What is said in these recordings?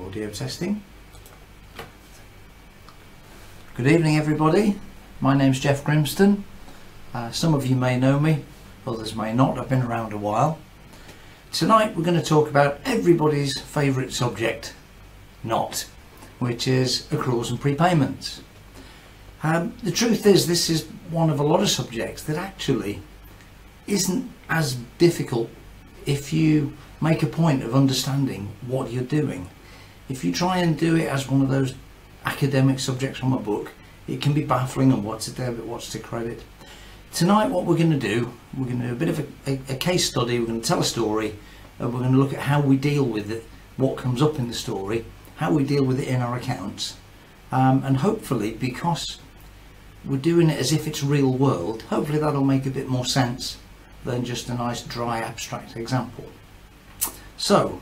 Audio testing. Good evening everybody, my name's Jeff Grimston. Some of you may know me, others may not. I've been around a while. Tonight we're going to talk about everybody's favourite subject, which is accruals and prepayments. The truth is, this is one of a lot of subjects that actually isn't as difficult if you make a point of understanding what you're doing. If you try and do it as one of those academic subjects from a book, it can be baffling on what's to debit, what's to credit. Tonight what we're going to do, we're going to do a bit of a case study. We're going to tell a story and we're going to look at how we deal with it, what comes up in the story, how we deal with it in our accounts, and hopefully, because we're doing it as if it's real world, hopefully that'll make a bit more sense than just a nice dry abstract example. So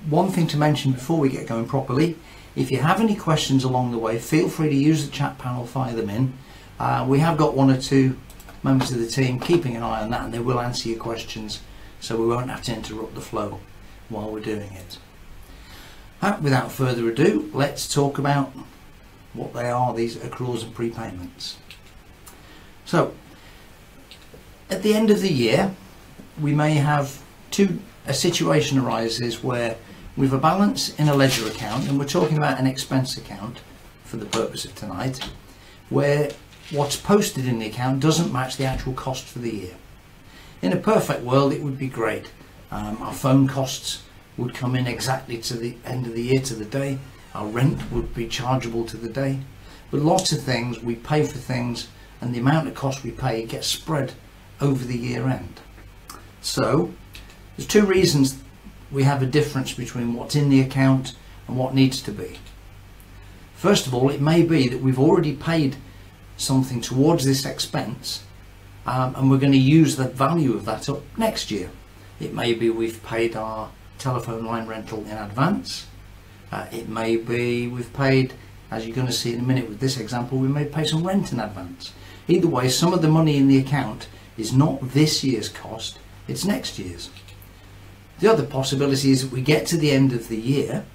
one thing to mention before we get going properly: if you have any questions along the way, feel free to use the chat panel, fire them in. We have got one or two members of the team keeping an eye on that, and they will answer your questions, so we won't have to interrupt the flow while we're doing it. Without further ado, let's talk about what they are, these accruals and prepayments. So at the end of the year, we may have a situation arises where we've a balance in a ledger account, and we're talking about an expense account for the purpose of tonight, where what's posted in the account doesn't match the actual cost for the year. In a perfect world, it would be great. Our phone costs would come in exactly to the end of the year, to the day. Our rent would be chargeable to the day. But lots of things, we pay for things, and the amount of cost we pay gets spread over the year end. So there's two reasons we have a difference between what's in the account and what needs to be. First of all, it may be that we've already paid something towards this expense, and we're going to use the value of that up next year. It may be we've paid our telephone line rental in advance. It may be we've paid, as you're going to see in a minute with this example, we may pay some rent in advance. Either way, some of the money in the account is not this year's cost, it's next year's. The other possibility is that we get to the end of the year,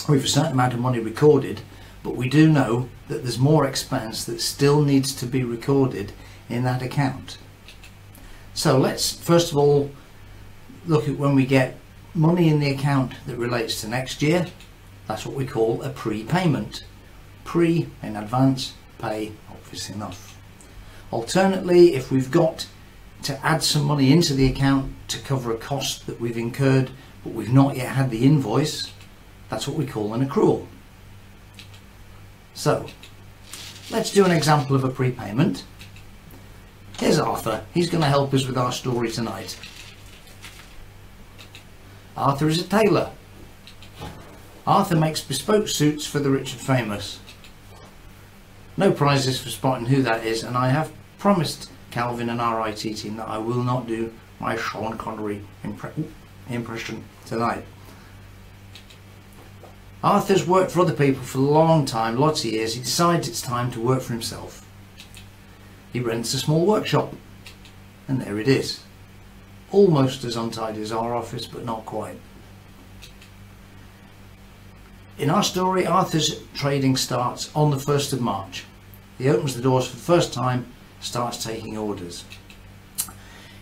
we have a certain amount of money recorded, but we do know that there's more expense that still needs to be recorded in that account. So let's first of all look at when we get money in the account that relates to next year. That's what we call a prepayment. Pre, in advance, pay, obvious enough. Alternately, if we've got to add some money into the account to cover a cost that we've incurred but we've not yet had the invoice, that's what we call an accrual. So let's do an example of a prepayment. Here's Arthur. He's going to help us with our story tonight. Arthur is a tailor. Arthur makes bespoke suits for the rich and famous. No prizes for spotting who that is, and I have promised Calvin and our IT team that I will not do my Sean Connery impression tonight. Arthur's worked for other people for a long time, lots of years. He decides it's time to work for himself. He rents a small workshop, and there it is. Almost as untidy as our office, but not quite. In our story, Arthur's trading starts on the 1st of March. He opens the doors for the first time, starts taking orders.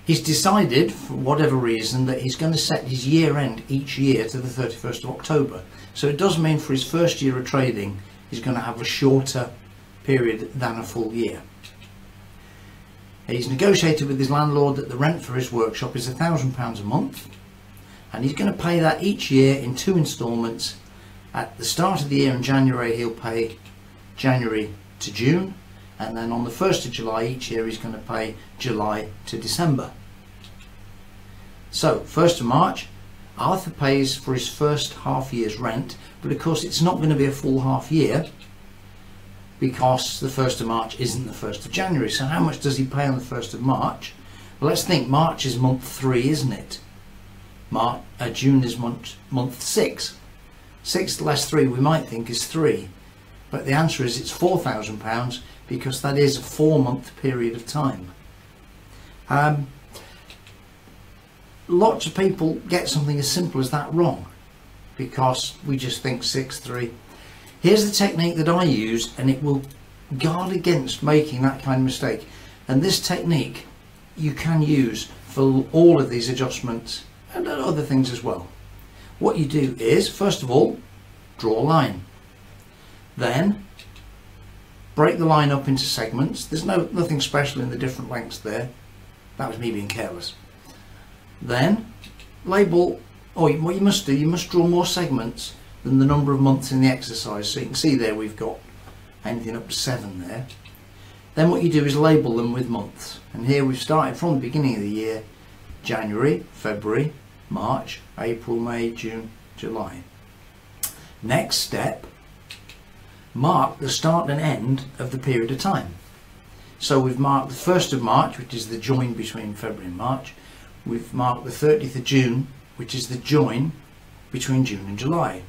He's decided, for whatever reason, that he's going to set his year end each year to the 31st of October. So it does mean for his first year of trading, he's going to have a shorter period than a full year. He's negotiated with his landlord that the rent for his workshop is £1,000 a month, and he's going to pay that each year in 2 instalments. At the start of the year in January, he'll pay January to June, and then on the 1st of July each year he's going to pay July to December. So 1st of March, Arthur pays for his first half year's rent, but of course it's not going to be a full half year because the 1st of March isn't the 1st of January. So how much does he pay on the 1st of March? Well, let's think March is month 3, isn't it? June is month 6. 6 less 3 we might think is 3, but the answer is it's £4,000 because that is a 4-month period of time. Lots of people get something as simple as that wrong. because we just think 6-3. Here's the technique that I use, and it will guard against making that kind of mistake. And this technique you can use for all of these adjustments and other things as well. What you do is, first of all, draw a line. Then break the line up into segments. There's nothing special in the different lengths there. That was me being careless. Then label, what you must do, you must draw more segments than the number of months in the exercise. So you can see there we've got anything up to 7 there. Then what you do is label them with months. And here we've started from the beginning of the year: January, February, March, April, May, June, July. Next step, mark the start and end of the period of time. So we've marked the 1st of March, which is the join between February and March. We've marked the 30th of June, which is the join between June and July.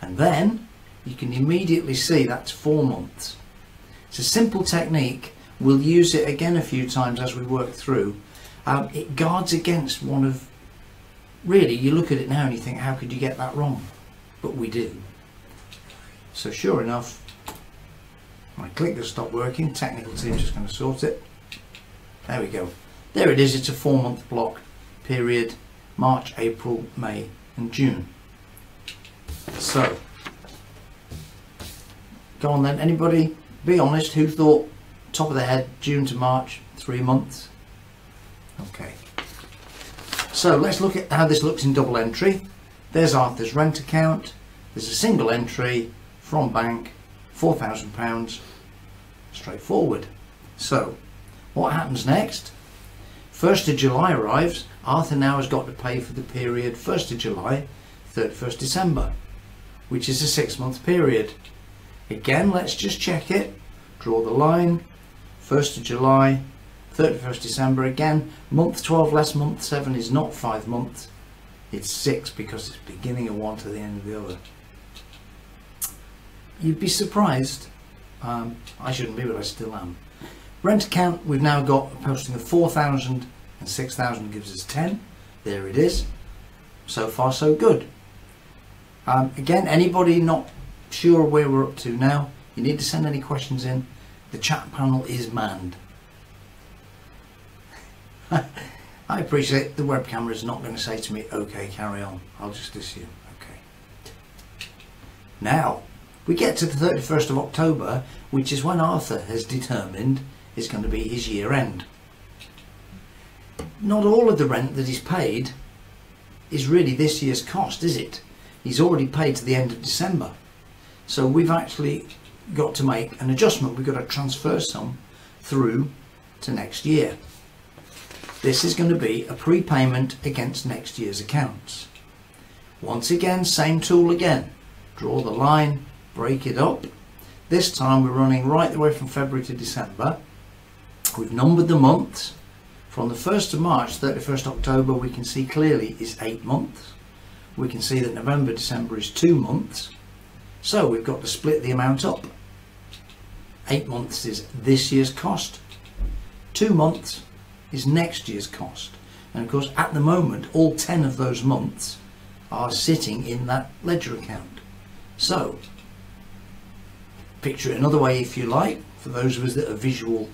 And then you can immediately see that's 4 months. It's a simple technique. We'll use it again a few times as we work through. It guards against one of, really, you look at it now and you think, how could you get that wrong? But we do. So sure enough, my clicker stopped working. Technical team's just going to sort it. There we go. There it is. It's a 4-month block period: March, April, May and June. So go on then, anybody be honest, who thought top of the head June to March, 3 months? Okay, so let's look at how this looks in double entry. There's Arthur's rent account. There's a single entry from bank, £4,000, straightforward. So what happens next? 1st of July arrives. Arthur now has got to pay for the period 1st of July, 31st December, which is a 6-month period. Again, let's just check it. Draw the line. 1st of July, 31st December. Again, month 12 less month 7 is not 5 months. It's 6 because it's beginning of one to the end of the other. You'd be surprised. I shouldn't be, but I still am. Rent account, we've now got a posting of 4,000 and 6,000 gives us 10. There it is. So far so good. Again, anybody not sure where we're up to now, you need to send any questions in. The chat panel is manned. I appreciate the web camera is not going to say to me, okay, carry on. I'll just assume, okay. Now, we get to the 31st of October, which is when Arthur has determined is going to be his year end. Not all of the rent that he's paid is really this year's cost, is it? He's already paid to the end of December. So we've actually got to make an adjustment. We've got to transfer some through to next year. This is going to be a prepayment against next year's accounts. Once again, same tool again. Draw the line, break it up. This time we're running right the way from February to December. We've numbered the months. From the 1st of March, 31st October, we can see clearly is 8 months. We can see that November, December is 2 months. So we've got to split the amount up. 8 months is this year's cost. 2 months is next year's cost. And of course, at the moment, all 10 of those months are sitting in that ledger account. So, picture it another way if you like, for those of us that are visual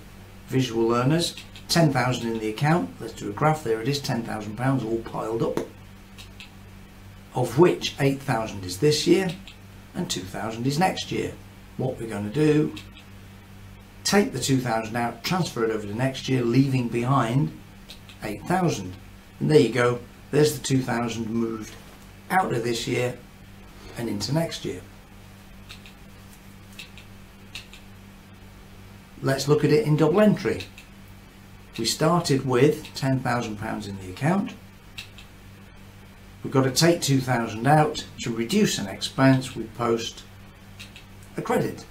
learners. 10,000 in the account. Let's do a graph. There it is, £10,000 all piled up, of which 8,000 is this year and 2,000 is next year. What we're going to do, take the 2,000 out, transfer it over to next year, leaving behind 8,000. And there you go, there's the 2,000 moved out of this year and into next year. Let's look at it in double entry. We started with £10,000 in the account. We've got to take 2,000 out to reduce an expense. We post a credit.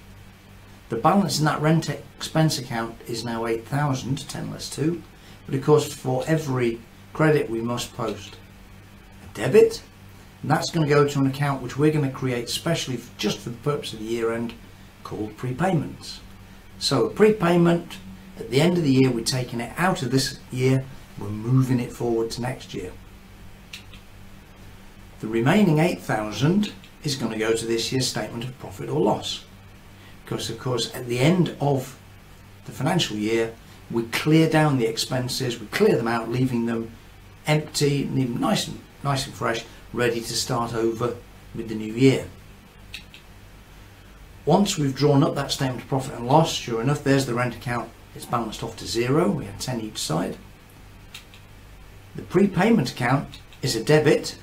The balance in that rent expense account is now 8,000, 10 less 2. But of course, for every credit we must post a debit. And that's going to go to an account which we're going to create specially just for the purpose of the year end, called prepayments. So a prepayment, at the end of the year, we're taking it out of this year, we're moving it forward to next year. The remaining 8,000 is going to go to this year's statement of profit or loss, because of course at the end of the financial year we clear down the expenses, we clear them out, leaving them empty and even nice and fresh, ready to start over with the new year. Once we've drawn up that statement of profit and loss, sure enough, there's the rent account. It's balanced off to 0. We had 10 each side. The prepayment account is a debit,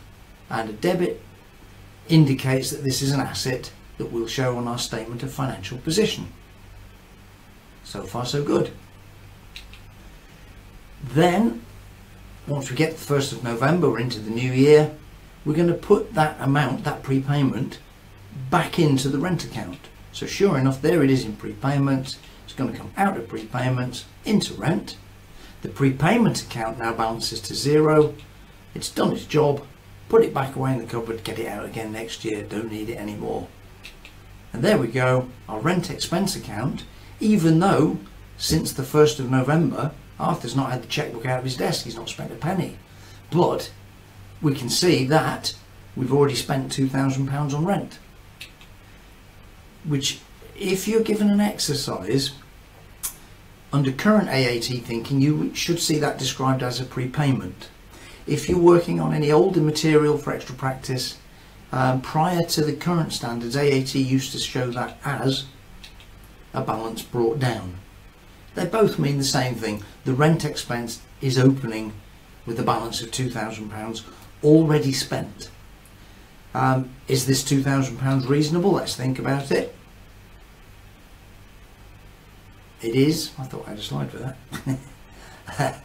and a debit indicates that this is an asset that we'll show on our statement of financial position. So far so good. Then once we get to the 1st of November, we're into the new year, we're going to put that amount, that prepayment, back into the rent account. So sure enough, there it is in prepayment. It's going to come out of prepayment into rent. The prepayment account now balances to 0. It's done its job. Put it back away in the cupboard, get it out again next year, don't need it anymore. And there we go, our rent expense account, even though since the 1st of November Arthur's not had the checkbook out of his desk, he's not spent a penny. But we can see that we've already spent £2,000 on rent. Which, if you're given an exercise, under current AAT thinking, you should see that described as a prepayment. If you're working on any older material for extra practice, prior to the current standards, AAT used to show that as a balance brought down. They both mean the same thing. The rent expense is opening with a balance of £2,000 already spent. Is this £2,000 reasonable? Let's think about it. It is. I thought I had a slide for that.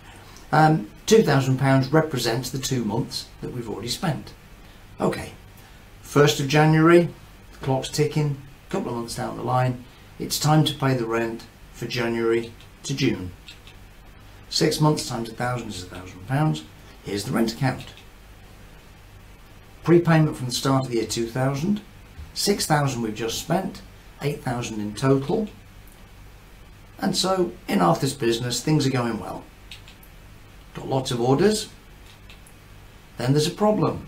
£2,000 represents the 2 months that we've already spent. Okay, 1st of January, the clock's ticking, a couple of months down the line, it's time to pay the rent for January to June. 6 months times 1,000 is £1,000. Here's the rent account. Prepayment from the start of the year 2,000, 6,000 we've just spent, 8,000 in total. And so in Arthur's business things are going well. Got lots of orders. Then there's a problem.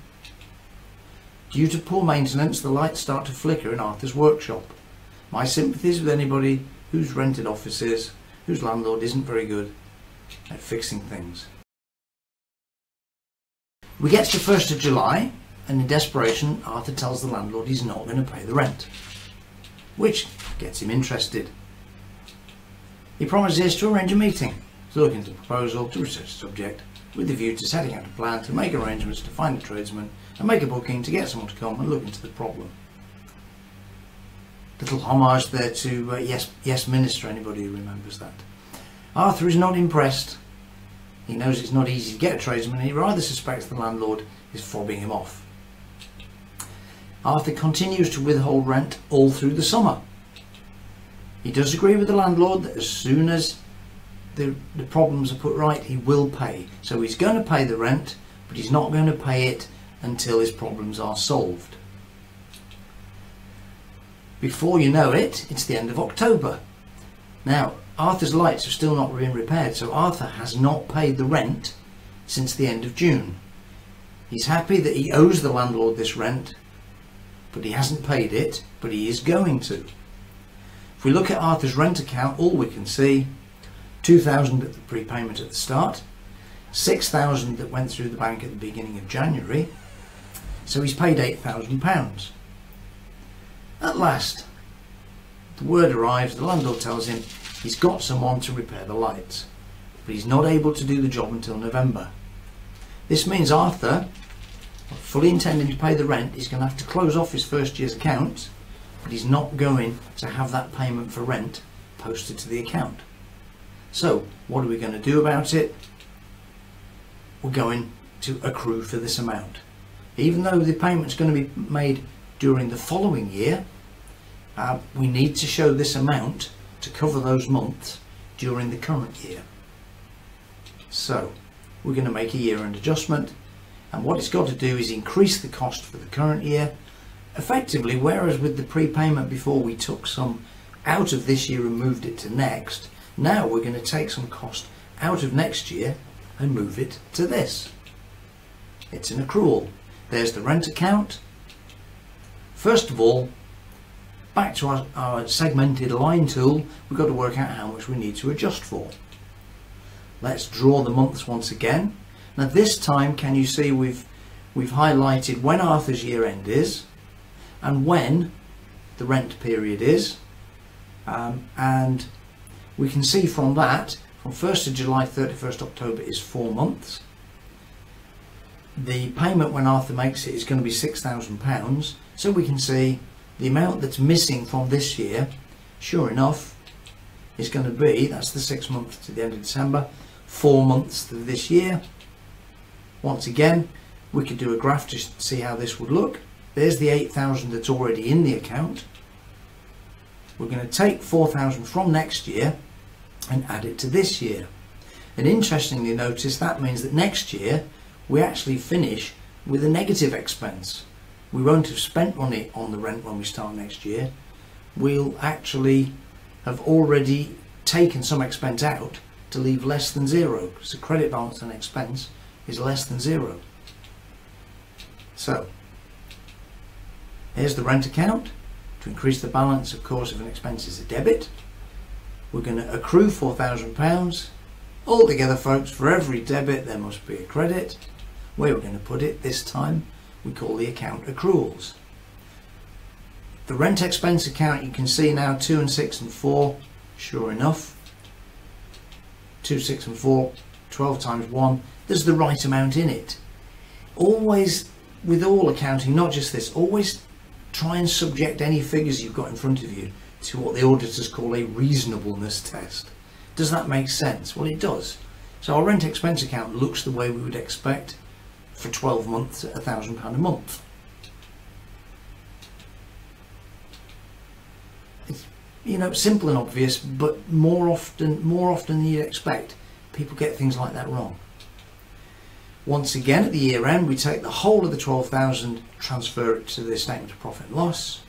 Due to poor maintenance, the lights start to flicker in Arthur's workshop. My sympathies with anybody who's rented offices, whose landlord isn't very good at fixing things. We get to the 1st of July, and in desperation Arthur tells the landlord he's not going to pay the rent, which gets him interested. He promises to arrange a meeting to look into the proposal, to research the subject, with the view to setting out a plan to make arrangements to find a tradesman and make a booking to get someone to come and look into the problem. Little homage there to Yes Minister, anybody who remembers that. Arthur is not impressed. He knows it's not easy to get a tradesman, and he rather suspects the landlord is fobbing him off. Arthur continues to withhold rent all through the summer. He does agree with the landlord that as soon as the problems are put right, he will pay. So he's going to pay the rent, but he's not going to pay it until his problems are solved. Before you know it, it's the end of October. Now, Arthur's lights have still not been repaired, so Arthur has not paid the rent since the end of June. He's happy that he owes the landlord this rent, but he hasn't paid it, but he is going to. If we look at Arthur's rent account, all we can see, 2,000 at the prepayment at the start, 6,000 that went through the bank at the beginning of January, so he's paid £8,000. At last, the word arrives, the landlord tells him he's got someone to repair the lights, but he's not able to do the job until November. This means Arthur, fully intending to pay the rent, is going to have to close off his first year's accounts, but he's not going to have that payment for rent posted to the account. So what are we going to do about it? We're going to accrue for this amount. Even though the payment's going to be made during the following year, we need to show this amount to cover those months during the current year. So we're going to make a year-end adjustment, and what it's got to do is increase the cost for the current year. Effectively, whereas with the prepayment before we took some out of this year and moved it to next, now we're going to take some cost out of next year and move it to this. It's an accrual. there's the rent account. First of all, back to our segmented line tool, we've got to work out how much we need to adjust for. Let's draw the months once again. Now this time, can you see we've highlighted when Arthur's year end is and when the rent period is, and we can see from that, from 1st of July 31st October is 4 months. The payment when Arthur makes it is going to be £6,000, so we can see the amount that's missing from this year, sure enough, is going to be, that's the 6 months to the end of December, 4 months to this year. Once again, we could do a graph just to see how this would look. There's the 8,000 that's already in the account. We're going to take 4,000 from next year and add it to this year. And interestingly, notice that means that next year we actually finish with a negative expense. We won't have spent money on the rent when we start next year. We'll actually have already taken some expense out to leave less than zero, because the credit balance and expense is less than zero. So here's the rent account. To increase the balance, of course, if an expense is a debit, we're going to accrue £4,000. Altogether, folks, for every debit there must be a credit. Where we're going to put it this time, we call the account accruals. The rent expense account, you can see now 2 and 6 and 4, sure enough, 2, 6 and 4, 12 times 1, there's the right amount in it. Always, with all accounting, not just this, always try and subject any figures you've got in front of you to what the auditors call a reasonableness test. Does that make sense? Well, it does. So our rent expense account looks the way we would expect for 12 months at £1,000 a month. It's, you know, simple and obvious, but more often than you'd expect, people get things like that wrong. Once again, at the year end, we take the whole of the 12,000, transfer it to the statement of profit and loss,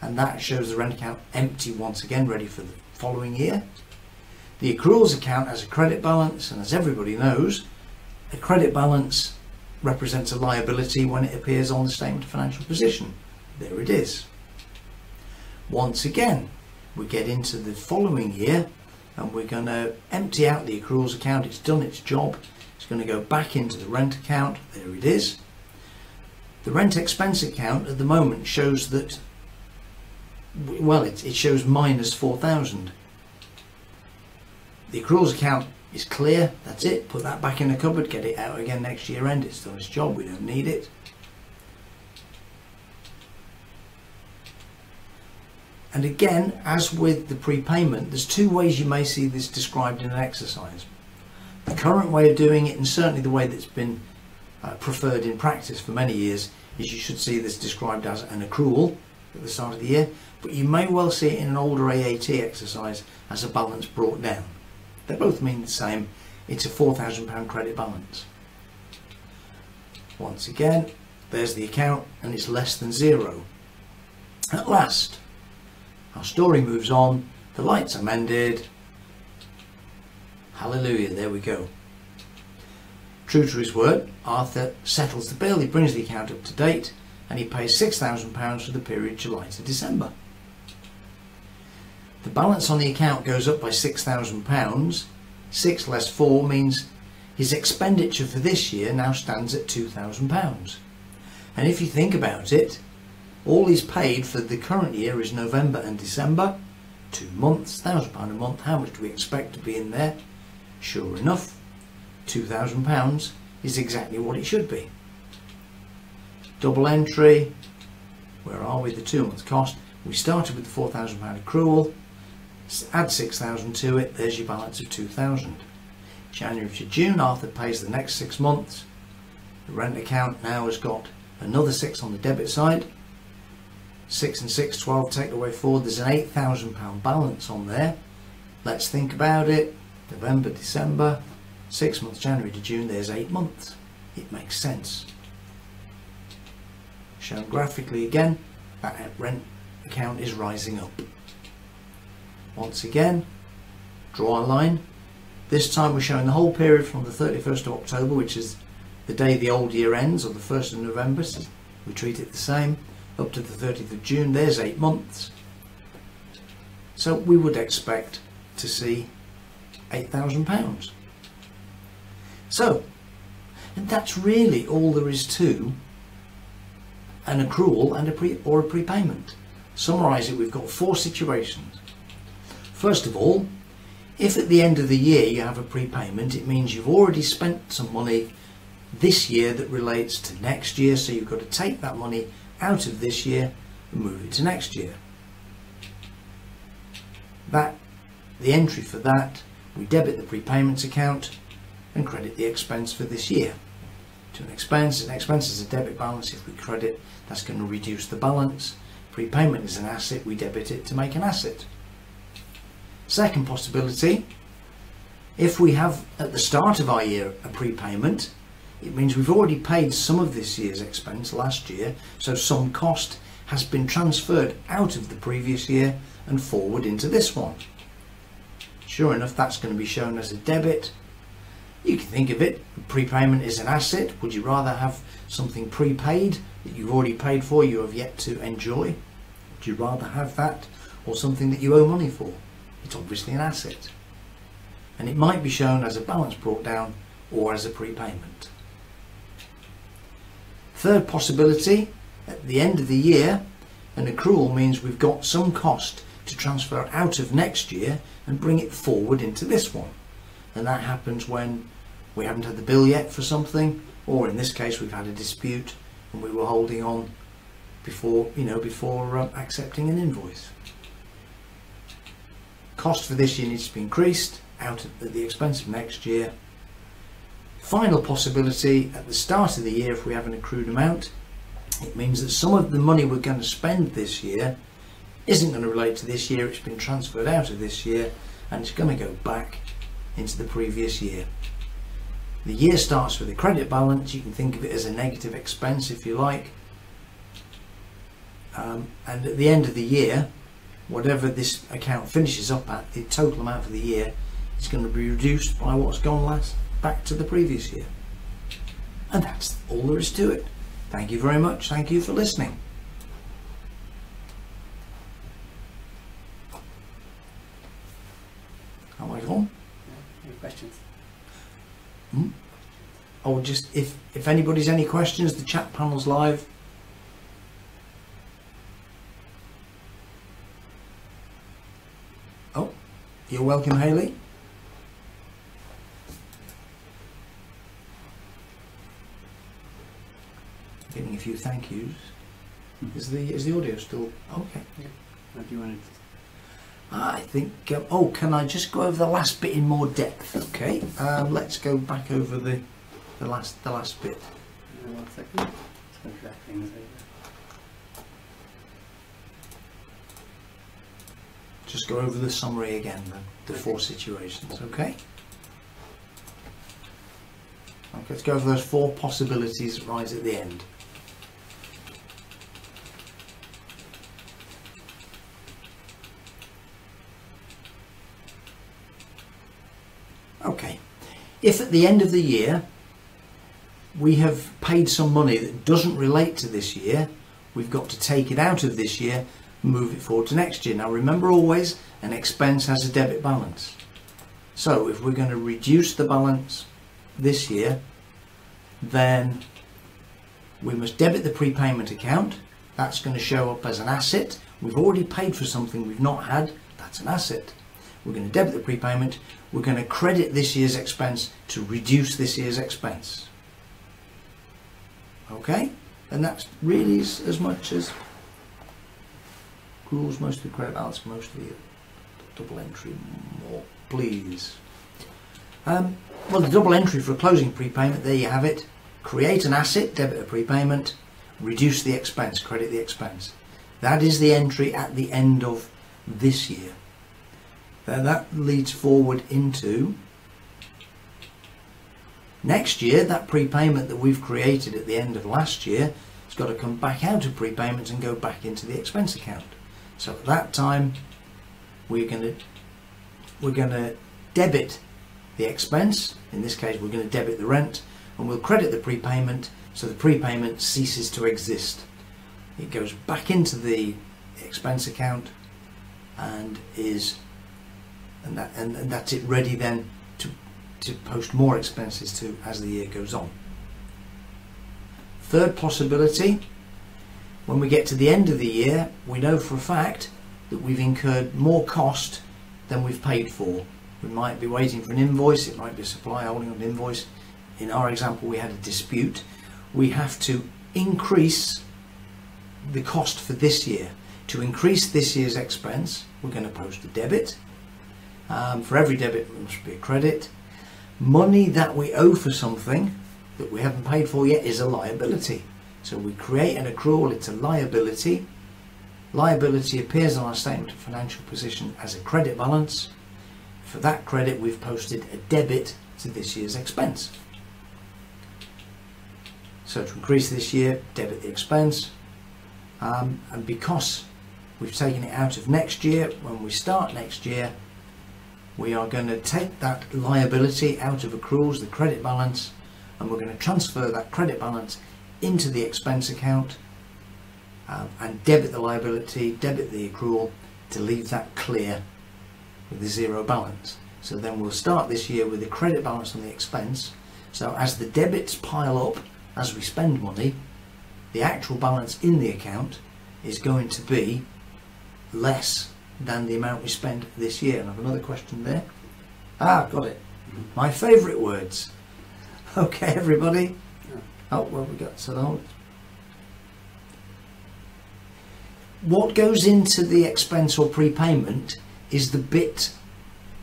and that shows the rent account empty once again, ready for the following year. The accruals account has a credit balance, and as everybody knows, a credit balance represents a liability when it appears on the statement of financial position. There it is. Once again, we get into the following year, and we're going to empty out the accruals account. It's done its job. It's going to go back into the rent account. There it is. The rent expense account at the moment shows that, well, it shows minus 4,000. The accruals account is clear. That's it. Put that back in the cupboard. Get it out again next year end. It's done its job. We don't need it. And again, as with the prepayment, there's two ways you may see this described in an exercise. The current way of doing it, and certainly the way that's been preferred in practice for many years, is you should see this described as an accrual at the start of the year, but you may well see it in an older AAT exercise as a balance brought down. They both mean the same. It's a £4,000 credit balance. Once again, there's the account, and it's less than zero. At last, our story moves on. The lights are mended. Hallelujah, there we go. True to his word, Arthur settles the bill, he brings the account up to date, and he pays £6,000 for the period July to December. The balance on the account goes up by £6,000. 6 less 4 means his expenditure for this year now stands at £2,000. And if you think about it, all he's paid for the current year is November and December, 2 months, £1,000 a month. How much do we expect to be in there? Sure enough, £2,000 is exactly what it should be. Double entry, where are we? The 2 months cost. We started with the £4,000 accrual, add 6,000 to it, there's your balance of 2,000. January to June, Arthur pays the next 6 months. The rent account now has got another 6 on the debit side. 6 and 6, 12, take away 4, there's an £8,000 balance on there. Let's think about it. November, December, 6 months, January to June, there's 8 months. It makes sense. Shown graphically again, that rent account is rising up. Once again, draw a line. This time we're showing the whole period from the 31st of October, which is the day the old year ends, or the 1st of November, so we treat it the same, up to the 30th of June, there's 8 months. So we would expect to see £8,000. So, and that's really all there is to an accrual and a prepayment. Summarise it, we've got 4 situations. First of all, if at the end of the year you have a prepayment, it means you've already spent some money this year that relates to next year, so you've got to take that money out of this year and move it to next year. The entry for that, we debit the prepayments account and credit the expense for this year. To an expense is a debit balance. If we credit, that's going to reduce the balance. Prepayment is an asset, we debit it to make an asset. Second possibility, if we have at the start of our year a prepayment, it means we've already paid some of this year's expense last year, so some cost has been transferred out of the previous year and forward into this one. Sure enough, that's going to be shown as a debit. You can think of it, prepayment is an asset. Would you rather have something prepaid that you've already paid for, you have yet to enjoy? Would you rather have that, or something that you owe money for? It's obviously an asset. And it might be shown as a balance brought down or as a prepayment. Third possibility, at the end of the year, an accrual means we've got some cost to transfer out of next year and bring it forward into this one. And that happens when we haven't had the bill yet for something, or in this case we've had a dispute and we were holding on before accepting an invoice. Cost for this year needs to be increased out at the expense of next year. Final possibility, at the start of the year, if we have an accrued amount, it means that some of the money we're going to spend this year isn't going to relate to this year, it's been transferred out of this year and it's going to go back into the previous year. The year starts with a credit balance. You can think of it as a negative expense if you like, and at the end of the year, whatever this account finishes up at, the total amount for the year is going to be reduced by what's gone back to the previous year. And that's all there is to it. Thank you very much. Thank you for listening. Am I on? Any questions? Or just if anybody's any questions, the chat panel's live. Oh, you're welcome, Hayley. Getting a few thank yous. Is the audio still okay? Yeah. What do you want to? I think. Oh, can I just go over the last bit in more depth? Okay. Let's go back over the last bit. 1 second. Let's go back things over. Just go over the summary again, the 4 situations. Okay. Okay. Let's go over those 4 possibilities right at the end. Okay, if at the end of the year we have paid some money that doesn't relate to this year, we've got to take it out of this year and move it forward to next year. Now remember, always an expense has a debit balance. So if we're going to reduce the balance this year, then we must debit the prepayment account. That's going to show up as an asset. We've already paid for something we've not had. That's an asset. We're going to debit the prepayment. We're going to credit this year's expense to reduce this year's expense. Okay? And that's really as much as accruals, mostly credit balance, mostly double entry, more please. Well, the double entry for a closing prepayment, there you have it. Create an asset, debit a prepayment, reduce the expense, credit the expense. That is the entry at the end of this year. Then that leads forward into next year. That prepayment that we've created at the end of last year has got to come back out of prepayments and go back into the expense account. So at that time we're going to debit the expense. In this case we're going to debit the rent, and we'll credit the prepayment, so the prepayment ceases to exist. It goes back into the expense account and that's it, ready then to post more expenses to as the year goes on. Third possibility, when we get to the end of the year, we know for a fact that we've incurred more cost than we've paid for. We might be waiting for an invoice, it might be a supplier holding on an invoice. In our example, we had a dispute. We have to increase the cost for this year. To increase this year's expense, we're going to post a debit. For every debit, there must be a credit. Money that we owe for something that we haven't paid for yet is a liability. So we create an accrual, it's a liability. Liability appears on our statement of financial position as a credit balance. For that credit, we've posted a debit to this year's expense. So to increase this year, debit the expense. And because we've taken it out of next year, when we start next year, we are going to take that liability out of accruals, the credit balance, and we're going to transfer that credit balance into the expense account and debit the liability, debit the accrual to leave that clear with a zero balance. So then we'll start this year with a credit balance on the expense. So as the debits pile up, as we spend money, the actual balance in the account is going to be less than the amount we spend this year. And I have another question there. Got it. My favourite words. Okay, everybody. Oh, well, we got so long. What goes into the expense or prepayment is the bit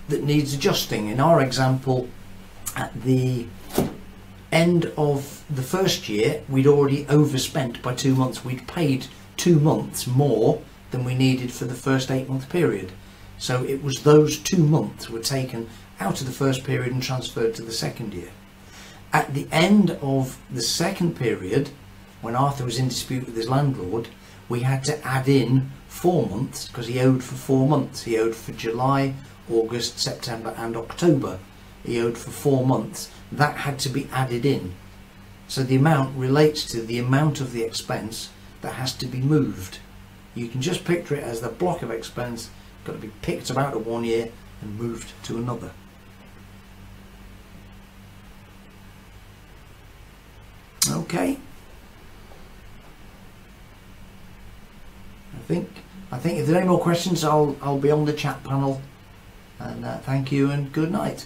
that needs adjusting. In our example, at the end of the first year, we'd already overspent by 2 months. We'd paid 2 months more than we needed for the first 8-month period. So it was those 2 months were taken out of the first period and transferred to the second year. At the end of the second period, when Arthur was in dispute with his landlord, we had to add in 4 months because he owed for 4 months. He owed for July, August, September and October. He owed for 4 months. That had to be added in. So the amount relates to the amount of the expense that has to be moved. You can just picture it as the block of expense got to be picked out of one year and moved to another. Okay. I think if there are any more questions, I'll be on the chat panel. And thank you and good night.